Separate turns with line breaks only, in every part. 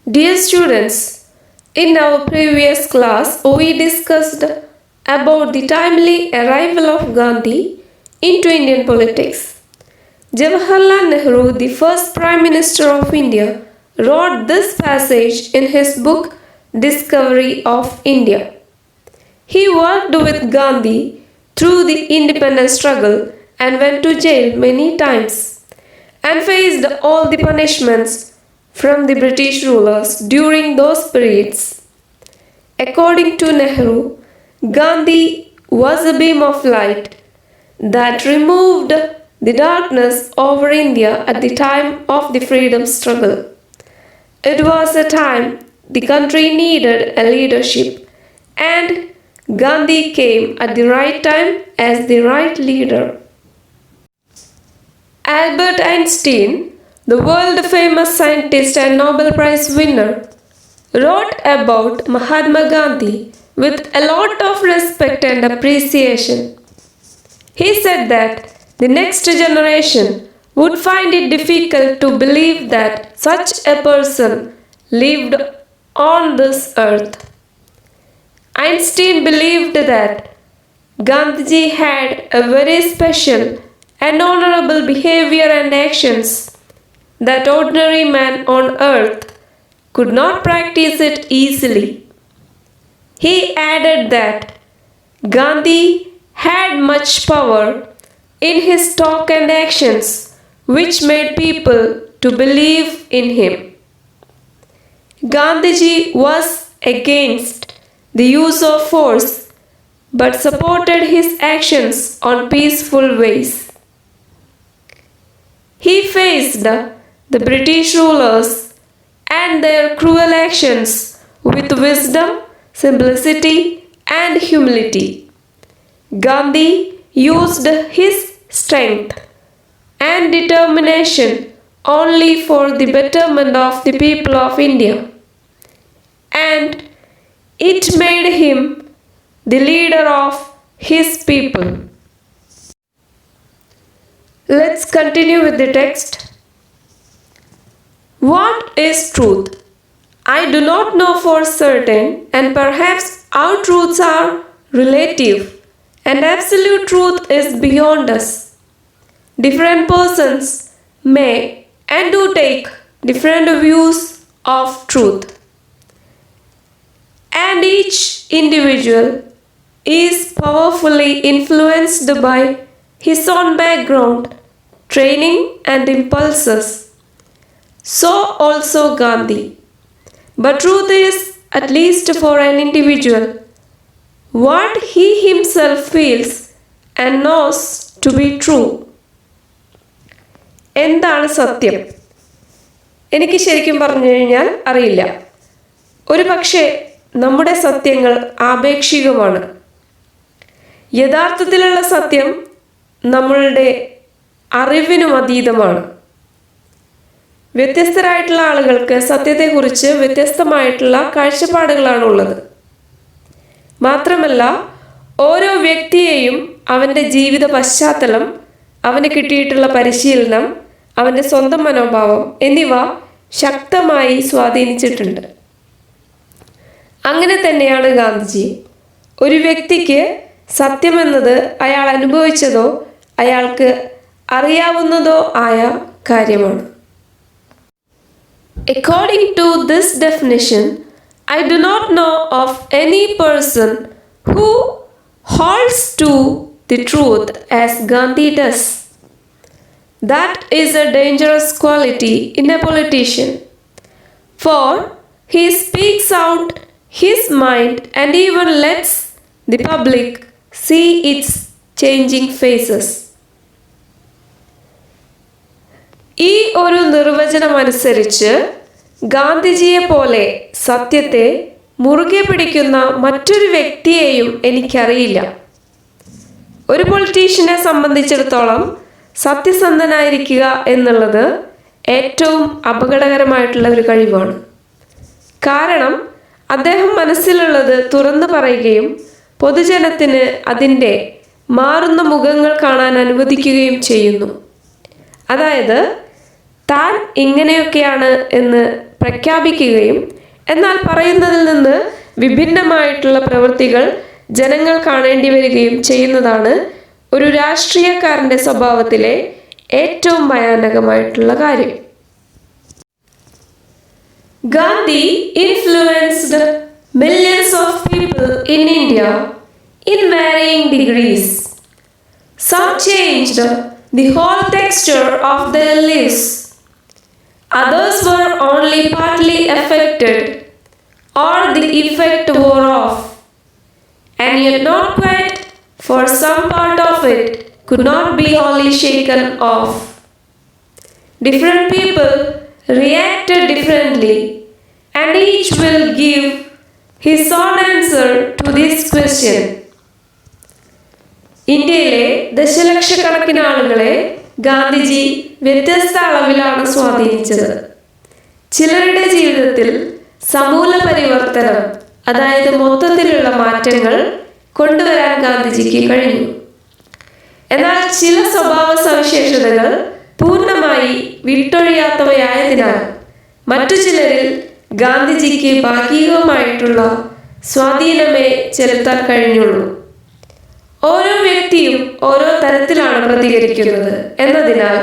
Dear students, in our previous class, we discussed about the timely arrival of Gandhi into Indian politics. Jawaharlal Nehru, the first Prime Minister of India, wrote this passage in his book Discovery of India. He worked with Gandhi through the independence struggle and went to jail many times and faced all the punishments from the British rulers during those periods. According to Nehru, Gandhi was a beam of light that removed the darkness over India at the time of the freedom struggle. It was a time the country needed a leadership, and Gandhi came at the right time as the right leader. Albert Einstein, the world famous scientist and Nobel Prize winner, wrote about Mahatma Gandhi with a lot of respect and appreciation. He said that the next generation would find it difficult to believe that such a person lived on this earth. Einstein believed that Gandhiji had a very special and honorable behavior and actions that ordinary man on earth could not practice it easily. He added that Gandhi had much power in his talk and actions which made people to believe in him. Gandhiji was against the use of force but supported his actions on peaceful ways. He faced the British rulers and their cruel actions with wisdom, simplicity, and humility. Gandhi used his strength and determination only for the betterment of the people of India, and it made him the leader of his people. Let's continue with the text. What is truth? I do not know for certain, and perhaps our truths are relative, and absolute truth is beyond us. Different persons may and do take different views of truth, and each individual is powerfully influenced by his own background, training, and impulses. So also Gandhi. But truth is, at least for an individual, what he himself feels and knows to be true. എന്താണ് സത്യം? എനിക്ക് ശരിക്കും പറഞ്ഞു കഴിഞ്ഞാൽ അറിയില്ല. ഒരു പക്ഷേ നമ്മുടെ സത്യങ്ങൾ ആപേക്ഷികമാണ്. യഥാർത്ഥത്തിലുള്ള സത്യം നമ്മളുടെ അറിവിനും അതീതമാണ്. വ്യത്യസ്തരായിട്ടുള്ള ആളുകൾക്ക് സത്യത്തെക്കുറിച്ച് വ്യത്യസ്തമായിട്ടുള്ള കാഴ്ചപ്പാടുകളാണുള്ളത്. മാത്രമല്ല, ഓരോ വ്യക്തിയെയും അവൻ്റെ ജീവിത പശ്ചാത്തലം, അവന് കിട്ടിയിട്ടുള്ള പരിശീലനം, അവൻ്റെ സ്വന്തം മനോഭാവം എന്നിവ ശക്തമായി സ്വാധീനിച്ചിട്ടുണ്ട്. അങ്ങനെ തന്നെയാണ് ഗാന്ധിജി. ഒരു വ്യക്തിക്ക് സത്യമെന്നത് അയാൾ അനുഭവിച്ചതോ അയാൾക്ക് അറിയാവുന്നതോ ആയ കാര്യമാണ്. According to this definition, I do not know of any person who holds to the truth as Gandhi does. That is a dangerous quality in a politician, for he speaks out his mind and even lets the public see its changing faces. ഈ ഒരു നിർവചനം അനുസരിച്ച് ഗാന്ധിജിയെ പോലെ സത്യത്തെ മുറുകെ പിടിക്കുന്ന മറ്റൊരു വ്യക്തിയെയും എനിക്കറിയില്ല. ഒരു പൊളിറ്റീഷ്യനെ സംബന്ധിച്ചിടത്തോളം സത്യസന്ധനായിരിക്കുക എന്നുള്ളത് ഏറ്റവും അപകടകരമായിട്ടുള്ള ഒരു കഴിവാണ്. കാരണം അദ്ദേഹം മനസ്സിലുള്ളത് തുറന്നു പറയുകയും പൊതുജനത്തിന് അതിൻ്റെ മാറുന്ന മുഖങ്ങൾ കാണാൻ അനുവദിക്കുകയും ചെയ്യുന്നു. അതായത് താൻ ഇങ്ങനെയൊക്കെയാണ് എന്ന് പ്രഖ്യാപിക്കുകയും എന്നാൽ പറയുന്നതിൽ നിന്ന് വിഭിന്നമായിട്ടുള്ള പ്രവൃത്തികൾ ജനങ്ങൾ കാണേണ്ടി വരികയും ചെയ്യുന്നതാണ് ഒരു രാഷ്ട്രീയക്കാരൻ്റെ സ്വഭാവത്തിലെ ഏറ്റവും ഭയാനകമായിട്ടുള്ള കാര്യം. Gandhi influenced millions of people in India in varying degrees. Some changed the whole texture of their lives. Others were only partly affected, or the effect wore off, and yet not quite, for some part of it could not be wholly shaken off. Different people reacted differently, and each will give his own answer to this question. ഇന്ത്യയിലെ ദശലക്ഷക്കണക്കിന് ആളുകളെ ഗാന്ധിജി വ്യത്യസ്ത അളവിലാണ് സ്വാധീനിച്ചത്. ചിലരുടെ ജീവിതത്തിൽ സമൂല പരിവർത്തനം, അതായത് മൊത്തത്തിലുള്ള മാറ്റങ്ങൾ കൊണ്ടുവരാൻ ഗാന്ധിജിക്ക് കഴിഞ്ഞു. എന്നാൽ ചില സ്വഭാവ സവിശേഷതകൾ പൂർണ്ണമായി വിട്ടൊഴിയാത്തവയായതിനാൽ മറ്റു ചിലരിൽ ഗാന്ധിജിക്ക് ഭാഗികമായിട്ടുള്ള സ്വാധീനമേ ചെലുത്താൻ കഴിഞ്ഞുള്ളൂ. ഓരോ വ്യക്തിയും ഓരോ തരത്തിലാണ് പ്രതികരിക്കുന്നത് എന്നതിനാൽ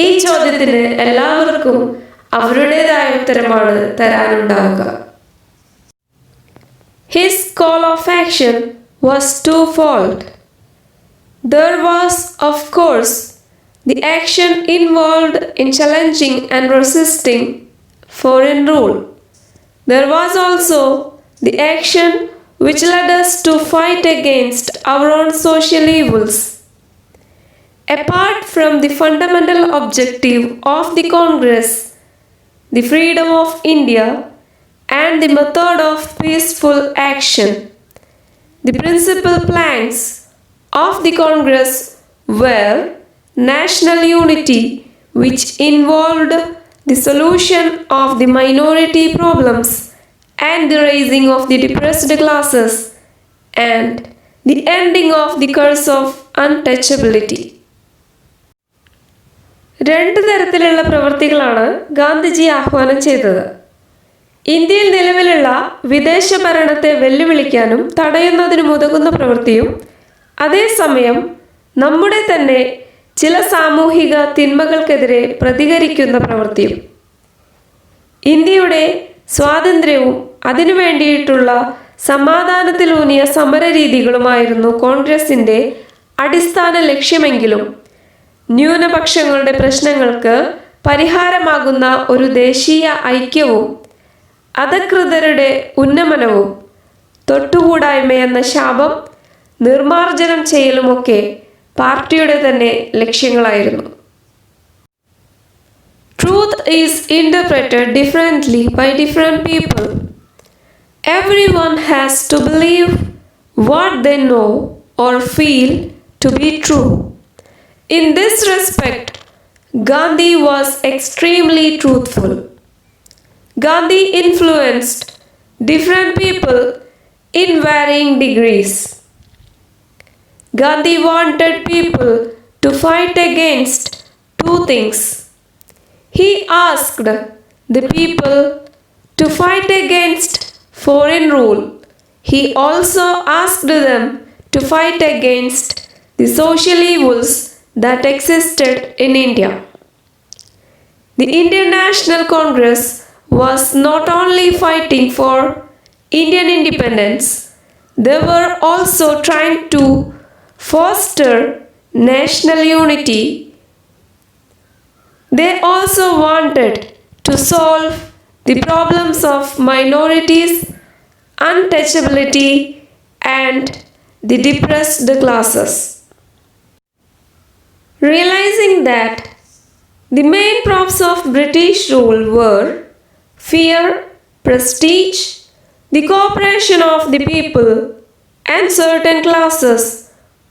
ഈ ചോദ്യത്തിന് എല്ലാവർക്കും അവരുടേതായ ഉത്തരമാണ് തരാനുണ്ടാവുക. His call of action was twofold. There was, of course, the action involved in challenging and resisting foreign rule. There was also the action which led us to fight against our own social evils. Apart from the fundamental objective of the Congress, the freedom of India, and the method of peaceful action, the principal planks of the Congress were national unity, which involved the solution of the minority problems and the raising of the depressed classes and the ending of the curse of untouchability. രണ്ട് തരത്തിലുള്ള പ്രവൃത്തികളാണ് ഗാന്ധിജി ആഹ്വാനം ചെയ്തത്. ഇന്ത്യയിൽ നിലവിലുള്ള വിദേശ ഭരണത്തെ വെല്ലുവിളിക്കാനും തടയുന്നതിനും ഉതകുന്ന പ്രവൃത്തിയും അതേസമയം നമ്മുടെ തന്നെ ചില സാമൂഹിക തിന്മകൾക്കെതിരെ പ്രതികരിക്കുന്ന പ്രവൃത്തിയും. ഇന്ത്യയുടെ സ്വാതന്ത്ര്യവും അതിനു വേണ്ടിയിട്ടുള്ള സമാധാനത്തിലൂന്നിയ സമരരീതികളുമായിരുന്നു കോൺഗ്രസിൻ്റെ അടിസ്ഥാന ലക്ഷ്യമെങ്കിലും ന്യൂനപക്ഷങ്ങളുടെ പ്രശ്നങ്ങൾക്ക് പരിഹാരമാകുന്ന ഒരു ദേശീയ ഐക്യവും അധകൃതരുടെ ഉന്നമനവും തൊട്ടുകൂടായ്മയെന്ന ശാപം നിർമാർജനം ചെയ്യലുമൊക്കെ പാർട്ടിയുടെ തന്നെ ലക്ഷ്യങ്ങളായിരുന്നു. Truth is interpreted differently by different people. Everyone has to believe what they know or feel to be true. In this respect, Gandhi was extremely truthful. Gandhi influenced different people in varying degrees. Gandhi wanted people to fight against two things. He asked the people to fight against foreign rule. He also asked them to fight against the social evils that existed in India. The Indian National Congress was not only fighting for Indian independence, they were also trying to foster national unity. They also wanted to solve the problems of minorities, untouchability, and the depressed classes. Realizing that the main props of British rule were fear, prestige, the cooperation of the people, and certain classes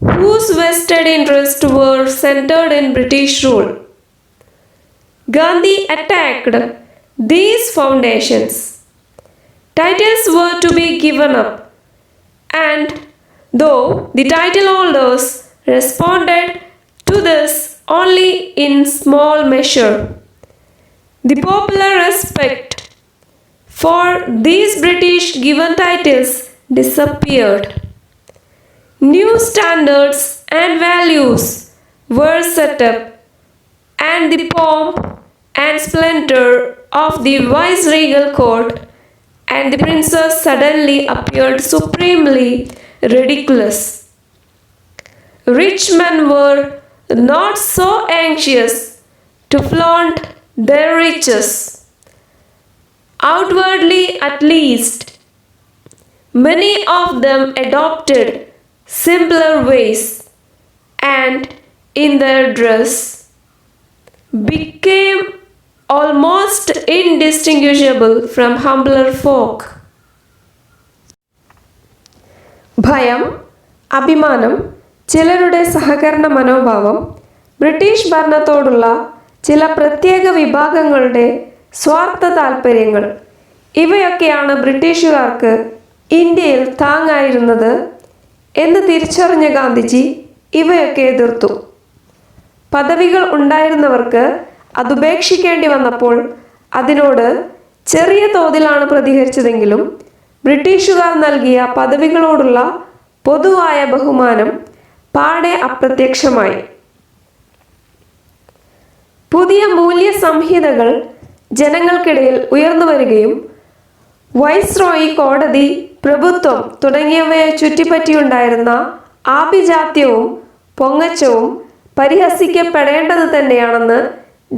whose vested interests were centered in British rule, Gandhi attacked these foundations. Titles were to be given up, and though the title holders responded to this only in small measure, the popular respect for these British given titles disappeared. New standards and values were set up, and the pomp and splendor of the viceregal court and the princess suddenly appeared supremely ridiculous. Rich men were not so anxious to flaunt their riches, outwardly at least. Many of them adopted simpler ways and, in their dress, became almost indistinguishable from humbler folk. ഭയം, അഭിമാനം, ചിലരുടെ സഹകരണ മനോഭാവം, British ഭരണത്തോടുള്ള ചില പ്രത്യേക വിഭാഗങ്ങളുടെ സ്വാർത്ഥ താൽപ്പര്യങ്ങൾ, ഇവയൊക്കെയാണ് ബ്രിട്ടീഷുകാർക്ക് ഇന്ത്യയിൽ താങ്ങായിരുന്നത് എന്ന് തിരിച്ചറിഞ്ഞ ഗാന്ധിജി ഇവയൊക്കെ എതിർത്തു. പദവികൾ ഉണ്ടായിരുന്നവർക്ക് അതുപേക്ഷിക്കേണ്ടി വന്നപ്പോൾ അതിനോട് ചെറിയ തോതിലാണ് പ്രതികരിച്ചതെങ്കിലും ബ്രിട്ടീഷുകാർ നൽകിയ പദവികളോടുള്ള പൊതുവായ ബഹുമാനം പാടെ അപ്രത്യക്ഷമായി. പുതിയ മൂല്യ സംഹിതകൾ ജനങ്ങൾക്കിടയിൽ ഉയർന്നു വരികയും വൈസ്രോയി, കോടതി, പ്രഭുത്വം തുടങ്ങിയവയെ ചുറ്റിപ്പറ്റിയുണ്ടായിരുന്ന ആഭിജാത്യവും പൊങ്ങച്ചവും പരിഹസിക്കപ്പെടേണ്ടത് തന്നെയാണെന്ന്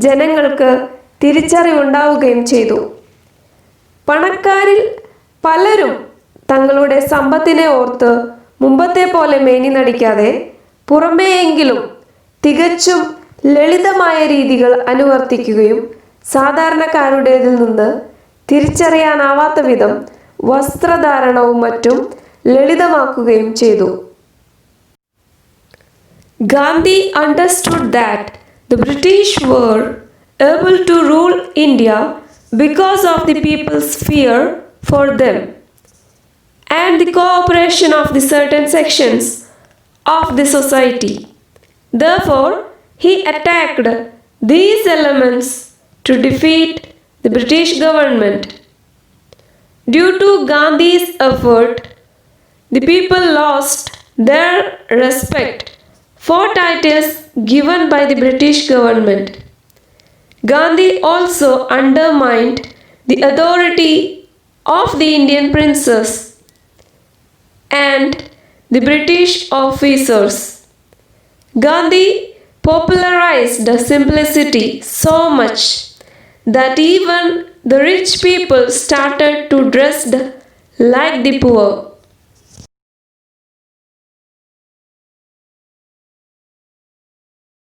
ജനങ്ങൾക്ക് തിരിച്ചറിവുണ്ടാവുകയും ചെയ്തു. പണക്കാരിൽ പലരും തങ്ങളുടെ സമ്പത്തിനെ ഓർത്ത് മുമ്പത്തെ പോലെ മേനി നടിക്കാതെ പുറമേയെങ്കിലും തികച്ചും ലളിതമായ രീതികൾ അനുവർത്തിക്കുകയും സാധാരണക്കാരുടേതിൽ നിന്ന് തിരിച്ചറിയാനാവാത്ത വിധം വസ്ത്രധാരണവും മറ്റും ലളിതമാക്കുകയും ചെയ്തു. Gandhi understood that the British were able to rule India because of the people's fear for them and the cooperation of the certain sections of the society. Therefore, he attacked these elements to defeat the British government. Due to Gandhi's effort, the people lost their respect for titles given by the British government. Gandhi also undermined the authority of the Indian princes and the British officers. Gandhi popularized simplicity so much that even the rich people started to dress like the poor.